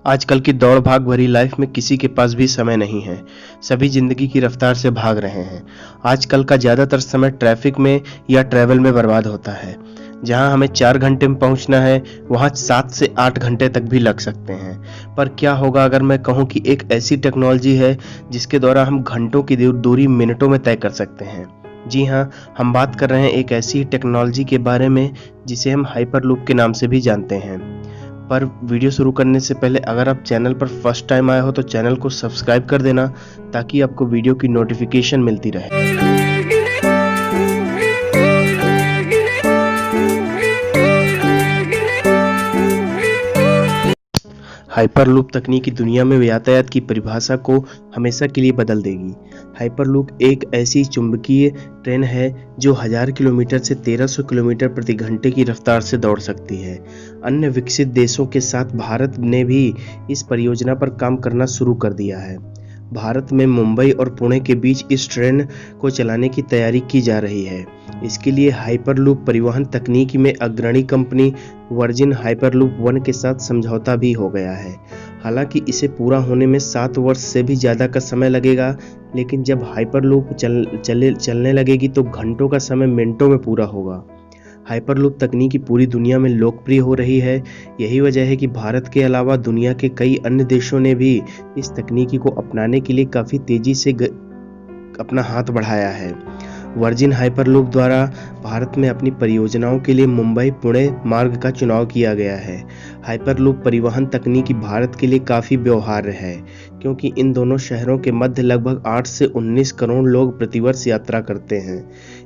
आजकल की दौड़ भाग भरी लाइफ में किसी के पास भी समय नहीं है। सभी जिंदगी की रफ्तार से भाग रहे हैं। आजकल का ज़्यादातर समय ट्रैफिक में या ट्रैवल में बर्बाद होता है। जहां हमें 4 घंटे में पहुंचना है, वहां 7 से 8 घंटे तक भी लग सकते हैं। पर क्या होगा अगर मैं कहूं कि एक ऐसी टेक्नोलॉजी है जिसके द्वारा हम घंटों की दूरी मिनटों में तय कर सकते हैं। जी हाँ, हम बात कर रहे हैं एक ऐसी टेक्नोलॉजी के बारे में जिसे हम हाइपरलूप के नाम से भी जानते हैं। पर वीडियो शुरू करने से पहले अगर आप चैनल पर फर्स्ट टाइम आए हो तो चैनल को सब्सक्राइब कर देना ताकि आपको वीडियो की नोटिफिकेशन मिलती रहे। हाइपरलूप तकनीकी दुनिया में यातायात की परिभाषा को हमेशा के लिए बदल देगी। हाइपरलूप एक ऐसी चुंबकीय ट्रेन है जो 1000 किलोमीटर से 1300 किलोमीटर प्रति घंटे की रफ्तार से दौड़ सकती है। अन्य विकसित देशों के साथ भारत ने भी इस परियोजना पर काम करना शुरू कर दिया है। भारत में मुंबई और पुणे के बीच इस ट्रेन को चलाने की तैयारी की जा रही है। इसके लिए हाइपरलूप परिवहन तकनीकी में अग्रणी कंपनी वर्जिन हाइपरलूप 1 के साथ समझौता भी हो गया है। हालांकि इसे पूरा होने में 7 वर्ष से भी ज़्यादा का समय लगेगा, लेकिन जब हाइपरलूप चलने लगेगी तो घंटों का समय मिनटों में पूरा होगा। हाइपरलूप तकनीकी पूरी दुनिया में लोकप्रिय हो रही है। यही वजह है कि भारत के अलावा दुनिया के कई अन्य देशों ने भी इस तकनीकी को अपनाने के लिए काफ़ी तेज़ी से अपना हाथ बढ़ाया है। वर्जिन हाइपरलूप द्वारा भारत में अपनी परियोजनाओं के लिए मुंबई पुणे मार्ग का चुनाव किया गया है। हाइपरलूप परिवहन तकनीकी भारत के लिए काफ़ी व्यवहार्य है क्योंकि इन दोनों शहरों के मध्य लगभग 8 से 19 करोड़ लोग प्रतिवर्ष यात्रा करते हैं।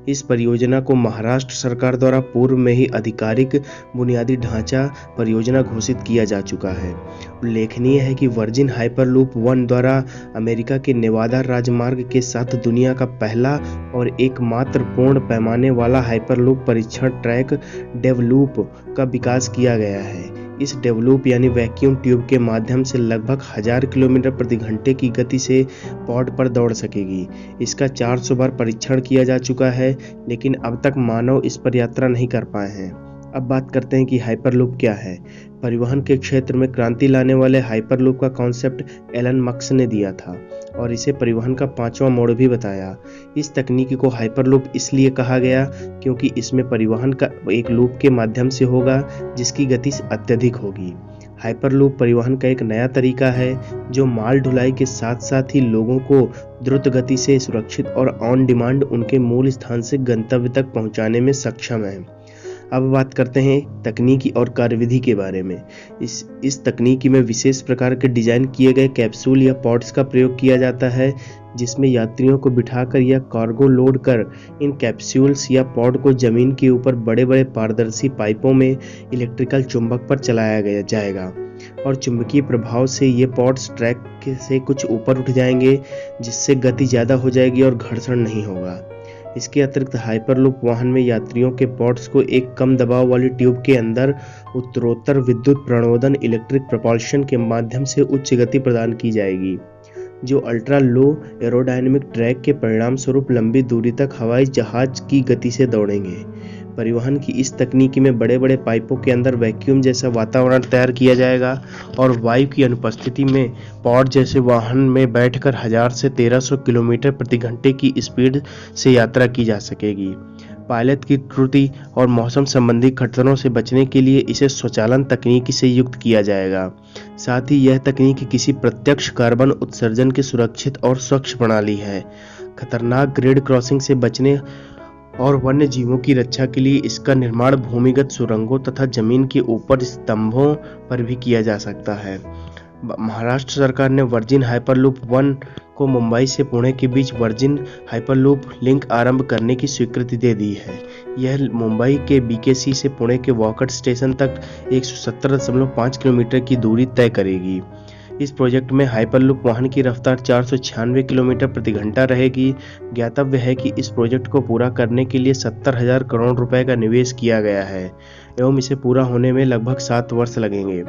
इस परियोजना को महाराष्ट्र सरकार द्वारा पूर्व में ही आधिकारिक बुनियादी ढांचा परियोजना घोषित किया जा चुका है। उल्लेखनीय है कि वर्जिन हाइपरलूप 1 द्वारा अमेरिका के नेवादा राजमार्ग के साथ दुनिया का पहला और एकमात्र पूर्ण पैमाने वाला हाइपरलूप परीक्षण ट्रैक डेवलूप का विकास किया गया है। इस डेवलूप यानी वैक्यूम ट्यूब के माध्यम से लगभग 1000 किलोमीटर प्रति घंटे की गति से पॉड पर दौड़ सकेगी। इसका 400 बार परीक्षण किया जा चुका है, लेकिन अब तक मानव इस पर यात्रा नहीं कर पाए हैं। अब बात करते हैं कि हाइपरलूप क्या है। परिवहन के क्षेत्र में क्रांति लाने वाले हाइपरलूप का कॉन्सेप्ट एलन मस्क ने दिया था और इसे परिवहन का 5वां मोड़ भी बताया। इस तकनीकी को हाइपरलूप इसलिए कहा गया क्योंकि इसमें परिवहन का एक लूप के माध्यम से होगा जिसकी गति अत्यधिक होगी। हाइपरलूप परिवहन का एक नया तरीका है जो माल ढुलाई के साथ साथ ही लोगों को द्रुत गति से सुरक्षित और ऑन डिमांड उनके मूल स्थान से गंतव्य तक पहुंचाने में सक्षम है। अब बात करते हैं तकनीकी और कार्यविधि के बारे में। इस तकनीकी में विशेष प्रकार के डिजाइन किए गए कैप्सूल या पॉड्स का प्रयोग किया जाता है जिसमें यात्रियों को बिठाकर या कार्गो लोड कर इन कैप्सूल्स या पॉड को जमीन के ऊपर बड़े बड़े पारदर्शी पाइपों में इलेक्ट्रिकल चुंबक पर चलाया जाएगा और चुंबकीय प्रभाव से ये पॉड्स ट्रैक से कुछ ऊपर उठ जाएंगे जिससे गति ज़्यादा हो जाएगी और घर्षण नहीं होगा। इसके अतिरिक्त हाइपरलूप वाहन में यात्रियों के पॉड्स को एक कम दबाव वाली ट्यूब के अंदर उत्तरोत्तर विद्युत प्रणोदन इलेक्ट्रिक प्रपल्शन के माध्यम से उच्च गति प्रदान की जाएगी जो अल्ट्रा लो एरोडायनेमिक ड्रैग के परिणाम स्वरूप लंबी दूरी तक हवाई जहाज की गति से दौड़ेंगे। परिवहन की इस तकनीकी में बड़े बड़े पाइपों के अंदर वैक्यूम जैसा वातावरण तैयार किया जाएगा और वायु की अनुपस्थिति में पॉड जैसे वाहन में बैठकर 1000 से 1300 किलोमीटर प्रति घंटे की स्पीड से यात्रा की जा सकेगी। पायलट की त्रुटि और मौसम संबंधी खतरों से बचने के लिए इसे स्वचालन तकनीकी से युक्त किया जाएगा। साथ ही यह तकनीक किसी प्रत्यक्ष कार्बन उत्सर्जन की सुरक्षित और स्वच्छ प्रणाली है। खतरनाक ग्रिड क्रॉसिंग से बचने और वन्य जीवों की रक्षा के लिए इसका निर्माण भूमिगत सुरंगों तथा जमीन के ऊपर स्तंभों पर भी किया जा सकता है। महाराष्ट्र सरकार ने वर्जिन हाइपरलूप 1 को मुंबई से पुणे के बीच वर्जिन हाइपरलूप लिंक आरंभ करने की स्वीकृति दे दी है। यह मुंबई के बीकेसी से पुणे के वॉकट स्टेशन तक 170.5 किलोमीटर की दूरी तय करेगी। इस प्रोजेक्ट में हाइपरलूप वाहन की रफ्तार 496 किलोमीटर प्रति घंटा रहेगी। ज्ञातव्य है कि इस प्रोजेक्ट को पूरा करने के लिए 70,000 करोड़ रुपए का निवेश किया गया है एवं इसे पूरा होने में लगभग 7 वर्ष लगेंगे।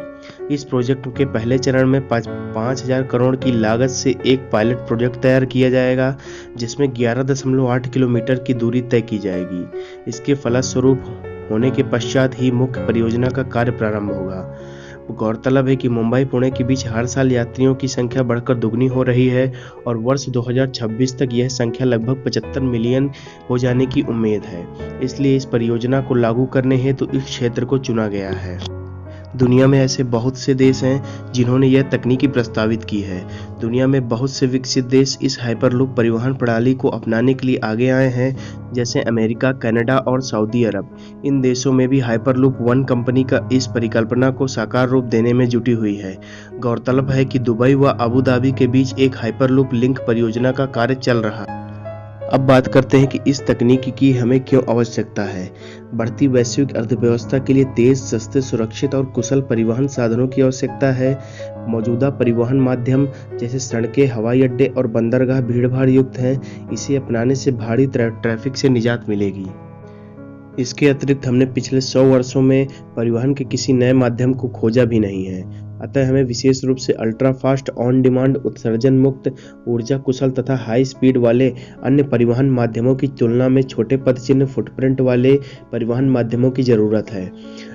इस प्रोजेक्ट के पहले चरण में 5,000 करोड़ की लागत से एक पायलट प्रोजेक्ट तैयार किया जाएगा जिसमें 11.8 किलोमीटर की दूरी तय की जाएगी। इसके फलस्वरूप होने के पश्चात ही मुख्य परियोजना का कार्य प्रारंभ होगा। गौरतलब है कि मुंबई पुणे के बीच हर साल यात्रियों की संख्या बढ़कर दुगनी हो रही है और वर्ष 2026 तक यह संख्या लगभग 75 मिलियन हो जाने की उम्मीद है। इसलिए इस परियोजना को लागू करने हेतु इस क्षेत्र को चुना गया है। दुनिया में ऐसे बहुत से देश हैं जिन्होंने यह तकनीकी प्रस्तावित की है। दुनिया में बहुत से विकसित देश इस हाइपरलूप परिवहन प्रणाली को अपनाने के लिए आगे आए हैं, जैसे अमेरिका, कनाडा और सऊदी अरब। इन देशों में भी हाइपरलूप वन कंपनी का इस परिकल्पना को साकार रूप देने में जुटी हुई है। गौरतलब है कि दुबई व अबू धाबी के बीच एक हाइपरलूप लिंक परियोजना का कार्य चल रहा है। अब बात करते हैं कि इस तकनीक की हमें क्यों आवश्यकता है। बढ़ती वैश्विक अर्थव्यवस्था के लिए तेज, सस्ते, सुरक्षित और कुशल परिवहन साधनों की आवश्यकता है। मौजूदा परिवहन माध्यम जैसे सड़कें, हवाई अड्डे और बंदरगाह भीड़भाड़ युक्त हैं। इसे अपनाने से भारी ट्रैफिक से निजात मिलेगी। इसके अतिरिक्त हमने पिछले 100 वर्षों में परिवहन के किसी नए माध्यम को खोजा भी नहीं है। अतः हमें विशेष रूप से अल्ट्रा फास्ट, ऑन डिमांड, उत्सर्जन मुक्त, ऊर्जा कुशल तथा हाई स्पीड वाले अन्य परिवहन माध्यमों की तुलना में छोटे पदचिह्न फुटप्रिंट वाले परिवहन माध्यमों की जरूरत है।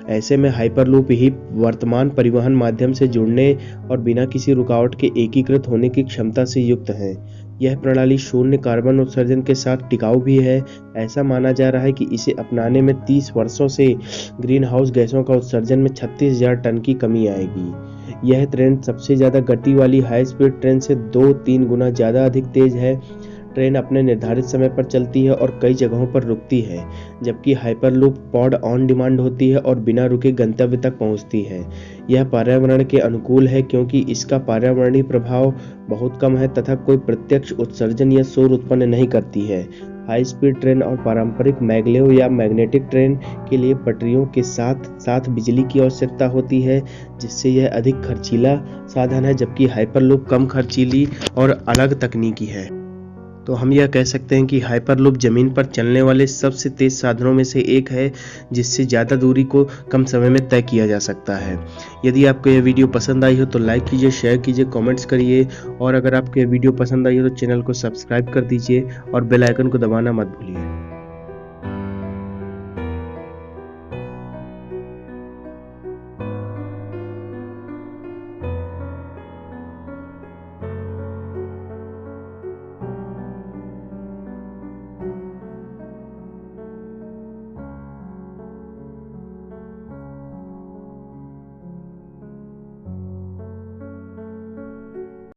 ऐसे में हाइपरलूप ही वर्तमान परिवहन माध्यम से जुड़ने और बिना किसी रुकावट के एकीकृत होने की क्षमता से युक्त है। यह प्रणाली शून्य कार्बन उत्सर्जन के साथ टिकाऊ भी है। ऐसा माना जा रहा है कि इसे अपनाने में 30 वर्षों से ग्रीन हाउस गैसों का उत्सर्जन में 36,000 टन की कमी आएगी। यह ट्रेन सबसे ज़्यादा गति वाली हाई स्पीड ट्रेन से 2-3 गुना ज़्यादा अधिक तेज है। ट्रेन अपने निर्धारित समय पर चलती है और कई जगहों पर रुकती है, जबकि हाइपरलूप पॉड ऑन डिमांड होती है और बिना रुके गंतव्य तक पहुंचती है। यह पर्यावरण के अनुकूल है क्योंकि इसका पर्यावरणीय प्रभाव बहुत कम है तथा कोई प्रत्यक्ष उत्सर्जन या शोर उत्पन्न नहीं करती है। हाई स्पीड ट्रेन और पारंपरिक मैग्लेव या मैग्नेटिक ट्रेन के लिए पटरियों के साथ साथ बिजली की आवश्यकता होती है, जिससे यह अधिक खर्चीला साधन है, जबकि हाइपरलूप कम खर्चीली और अलग तकनीकी है। तो हम यह कह सकते हैं कि हाइपरलूप जमीन पर चलने वाले सबसे तेज साधनों में से एक है, जिससे ज़्यादा दूरी को कम समय में तय किया जा सकता है। यदि आपको यह वीडियो पसंद आई हो तो लाइक कीजिए, शेयर कीजिए, कमेंट्स करिए और अगर आपको यह वीडियो पसंद आई हो तो चैनल को सब्सक्राइब कर दीजिए और बेल आइकन को दबाना मत भूलिए।